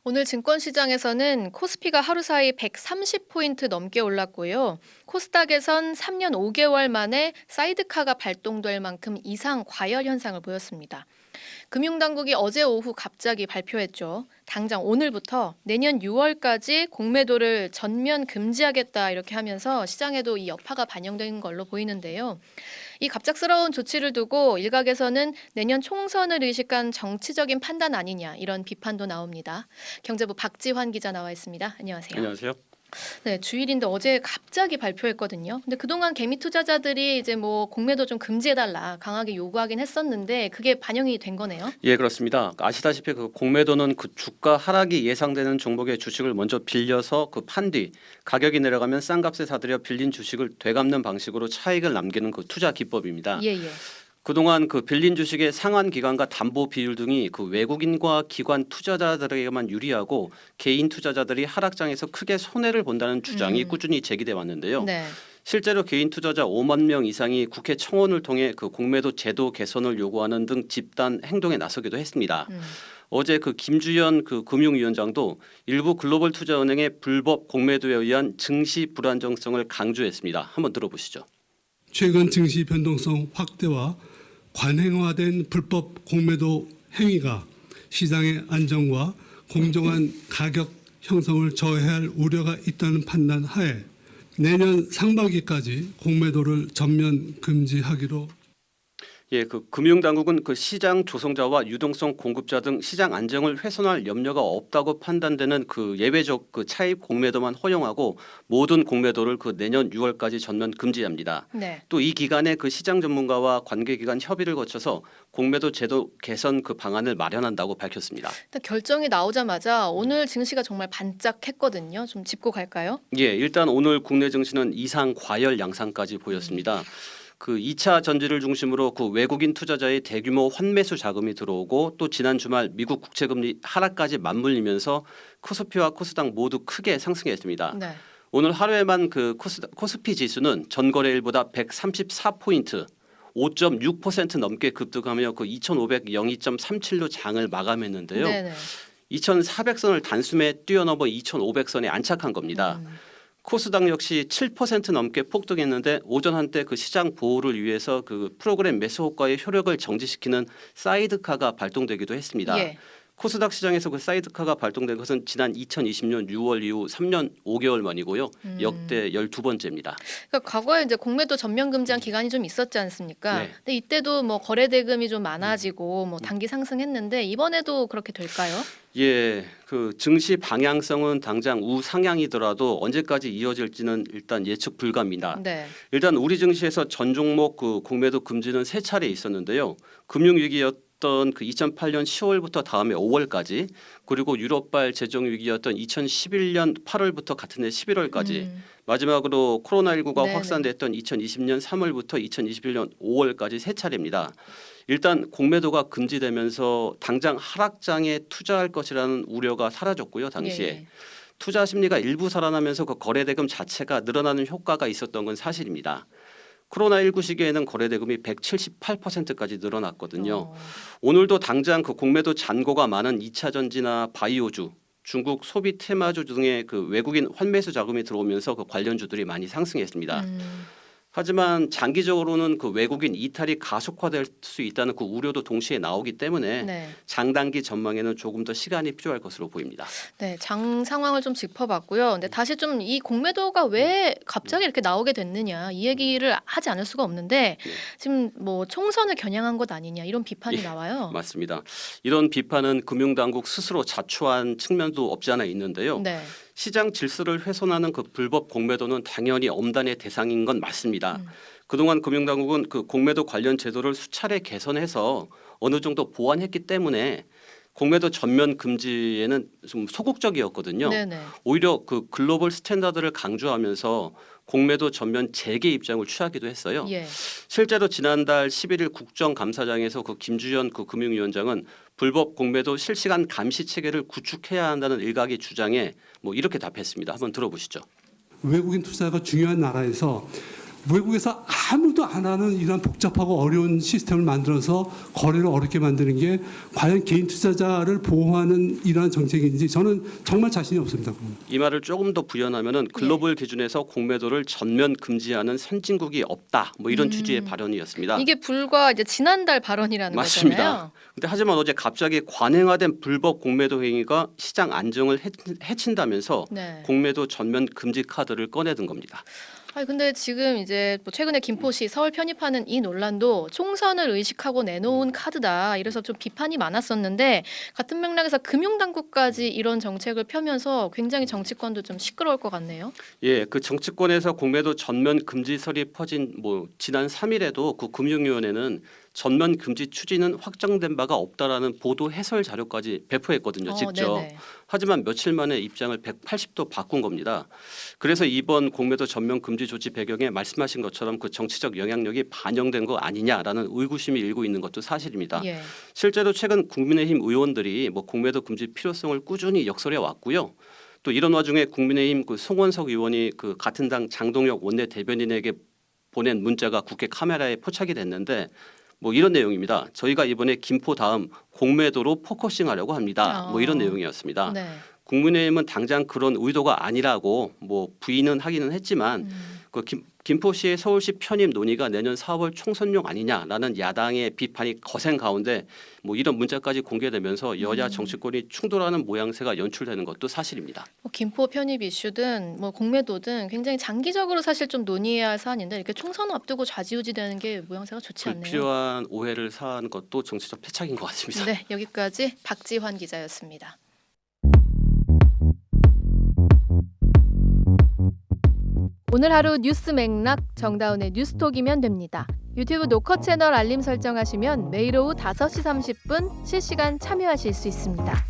오늘 증권시장에서는 코스피가 하루 사이 130포인트 넘게 올랐고요. 코스닥에선 3년 5개월 만에 사이드카가 발동될 만큼 이상 과열 현상을 보였습니다. 금융당국이 어제 오후 갑자기 발표했죠. 당장 오늘부터 내년 6월까지 공매도를 전면 금지하겠다 이렇게 하면서 시장에도 이 여파가 반영된 걸로 보이는데요. 이 갑작스러운 조치를 두고 일각에서는 내년 총선을 의식한 정치적인 판단 아니냐 이런 비판도 나옵니다. 경제부 박지환 기자 나와 있습니다. 안녕하세요. 안녕하세요. 네, 주일인데 어제 갑자기 발표했거든요. 근데 그동안 개미 투자자들이 이제 뭐 공매도 좀 금지해달라 강하게 요구하긴 했었는데 그게 반영이 된 거네요. 예, 그렇습니다. 아시다시피 그 공매도는 그 주가 하락이 예상되는 종목의 주식을 먼저 빌려서 그 판 뒤 가격이 내려가면 싼 값에 사들여 빌린 주식을 되갚는 방식으로 차익을 남기는 그 투자 기법입니다. 예, 예. 그동안 그 빌린 주식의 상환 기간과 담보 비율 등이 그 외국인과 기관 투자자들에게만 유리하고 개인 투자자들이 하락장에서 크게 손해를 본다는 주장이 꾸준히 제기돼 왔는데요. 네. 실제로 개인 투자자 5만 명 이상이 국회 청원을 통해 그 공매도 제도 개선을 요구하는 등 집단 행동에 나서기도 했습니다. 어제 그 김주연 그 금융위원장도 일부 글로벌 투자은행의 불법 공매도에 의한 증시 불안정성을 강조했습니다. 한번 들어보시죠. 최근 증시 변동성 확대와 관행화된 불법 공매도 행위가 시장의 안정과 공정한 가격 형성을 저해할 우려가 있다는 판단 하에 내년 상반기까지 공매도를 전면 금지하기로. 예, 그 금융당국은 그 시장 조성자와 유동성 공급자 등 시장 안정을 훼손할 염려가 없다고 판단되는 그 예외적 그 차입 공매도만 허용하고 모든 공매도를 그 내년 6월까지 전면 금지합니다. 네. 또 이 기간에 그 시장 전문가와 관계기관 협의를 거쳐서 공매도 제도 개선 그 방안을 마련한다고 밝혔습니다. 일단 결정이 나오자마자 오늘 증시가 정말 반짝했거든요. 좀 짚고 갈까요? 예, 일단 오늘 국내 증시는 이상 과열 양상까지 보였습니다. 그 2차 전지를 중심으로 그 외국인 투자자의 대규모 환매수 자금이 들어오고 또 지난 주말 미국 국채금리 하락까지 맞물리면서 코스피와 코스닥 모두 크게 상승했습니다. 네. 오늘 하루에만 그 코스피 지수는 전거래일보다 134포인트, 5.6% 넘게 급등하며 그 2,502.37로 장을 마감했는데요. 네네. 2,400선을 단숨에 뛰어넘어 2,500선에 안착한 겁니다. 코스닥 역시 7% 넘게 폭등했는데 오전 한때 그 시장 보호를 위해서 그 프로그램 매수 효과의 효력을 정지시키는 사이드카가 발동되기도 했습니다. 예. 코스닥 시장에서 그 사이드카가 발동된 것은 지난 2020년 6월 이후 3년 5개월 만이고요. 역대 12번째입니다. 그러니까 과거에 이제 공매도 전면 금지한 기간이 좀 있었지 않습니까? 네. 근데 이때도 뭐 거래 대금이 좀 많아지고 뭐 단기 상승했는데 이번에도 그렇게 될까요? 예, 그 증시 방향성은 당장 우상향이더라도 언제까지 이어질지는 일단 예측 불가입니다. 네. 일단 우리 증시에서 전 종목 그 공매도 금지는 세 차례 있었는데요. 금융위기였던 그 2008년 10월부터 다음해 5월까지 그리고 유럽발 재정위기였던 2011년 8월부터 같은 해 11월까지 마지막으로 코로나19가 네네. 확산됐던 2020년 3월부터 2021년 5월까지 세 차례입니다. 일단 공매도가 금지되면서 당장 하락장에 투자할 것이라는 우려가 사라졌고요. 당시에 예. 투자 심리가 일부 살아나면서 그 거래 대금 자체가 늘어나는 효과가 있었던 건 사실입니다. 코로나19 시기에는 거래 대금이 178%까지 늘어났거든요. 오늘도 당장 그 공매도 잔고가 많은 2차 전지나 바이오주, 중국 소비 테마주 등의 그 외국인 환매수 자금이 들어오면서 그 관련주들이 많이 상승했습니다. 하지만 장기적으로는 그 외국인 이탈이 가속화될 수 있다는 그 우려도 동시에 나오기 때문에 네. 장단기 전망에는 조금 더 시간이 필요할 것으로 보입니다. 네, 장 상황을 좀 짚어봤고요. 근데 다시 좀 이 공매도가 왜 갑자기 이렇게 나오게 됐느냐 이 얘기를 하지 않을 수가 없는데 지금 뭐 총선을 겨냥한 것 아니냐 이런 비판이 예, 나와요. 맞습니다. 이런 비판은 금융당국 스스로 자초한 측면도 없지 않아 있는데요. 네. 시장 질서를 훼손하는 그 불법 공매도는 당연히 엄단의 대상인 건 맞습니다. 그동안 금융당국은 그 공매도 관련 제도를 수차례 개선해서 어느 정도 보완했기 때문에 공매도 전면 금지에는 좀 소극적이었거든요. 네네. 오히려 그 글로벌 스탠다드를 강조하면서 공매도 전면 재개 입장을 취하기도 했어요. 예. 실제로 지난달 11일 국정감사장에서 그 김주연 그 금융위원장은 불법 공매도 실시간 감시 체계를 구축해야 한다는 일각의 주장에 뭐 이렇게 답했습니다. 한번 들어보시죠. 외국인 투자가 중요한 나라에서 외국에서 아무도 안 하는 이런 복잡하고 어려운 시스템을 만들어서 거래를 어렵게 만드는 게 과연 개인 투자자를 보호하는 이러한 정책인지 저는 정말 자신이 없습니다. 이 말을 조금 더 부연하면은 글로벌 기준에서 공매도를 전면 금지하는 선진국이 없다. 뭐 이런 취지의 발언이었습니다. 이게 불과 이제 지난달 발언이라는 맞습니다. 거잖아요. 근데 하지만 어제 갑자기 관행화된 불법 공매도 행위가 시장 안정을 해친다면서 네. 공매도 전면 금지 카드를 꺼내든 겁니다. 아니 근데 지금 이제 뭐 최근에 김포시 서울 편입하는 이 논란도 총선을 의식하고 내놓은 카드다. 이래서 좀 비판이 많았었는데 같은 맥락에서 금융당국까지 이런 정책을 펴면서 굉장히 정치권도 좀 시끄러울 것 같네요. 예, 그 정치권에서 공매도 전면 금지설이 퍼진 뭐 지난 3일에도 그 금융위원회는 전면 금지 추진은 확정된 바가 없다라는 보도 해설 자료까지 배포했거든요. 직접. 네네. 하지만 며칠 만에 입장을 180도 바꾼 겁니다. 그래서 이번 공매도 전면 금지 조치 배경에 말씀하신 것처럼 그 정치적 영향력이 반영된 거 아니냐라는 의구심이 일고 있는 것도 사실입니다. 예. 실제로 최근 국민의힘 의원들이 뭐 공매도 금지 필요성을 꾸준히 역설해 왔고요. 또 이런 와중에 국민의힘 그 송원석 의원이 그 같은 당 장동혁 원내 대변인에게 보낸 문자가 국회 카메라에 포착이 됐는데 뭐 이런 내용입니다. 저희가 이번에 김포 다음 공매도로 포커싱하려고 합니다. 뭐 이런 내용이었습니다. 네. 국민의힘은 당장 그런 의도가 아니라고 뭐 부인은 하기는 했지만 그 김포시의 서울시 편입 논의가 내년 4월 총선용 아니냐라는 야당의 비판이 거센 가운데 뭐 이런 문자까지 공개되면서 여야 정치권이 충돌하는 모양새가 연출되는 것도 사실입니다. 뭐 김포 편입 이슈든 뭐 공매도든 굉장히 장기적으로 사실 좀 논의해야 할 사안인데 이렇게 총선 앞두고 좌지우지되는 게 모양새가 좋지 않네요. 불필요한 오해를 사는 것도 정치적 패착인 것 같습니다. 네, 여기까지 박지환 기자였습니다. 오늘 하루 뉴스 맥락 정다운의 뉴스톡이면 됩니다. 유튜브 노컷 채널 알림 설정하시면 매일 오후 5시 30분 실시간 참여하실 수 있습니다.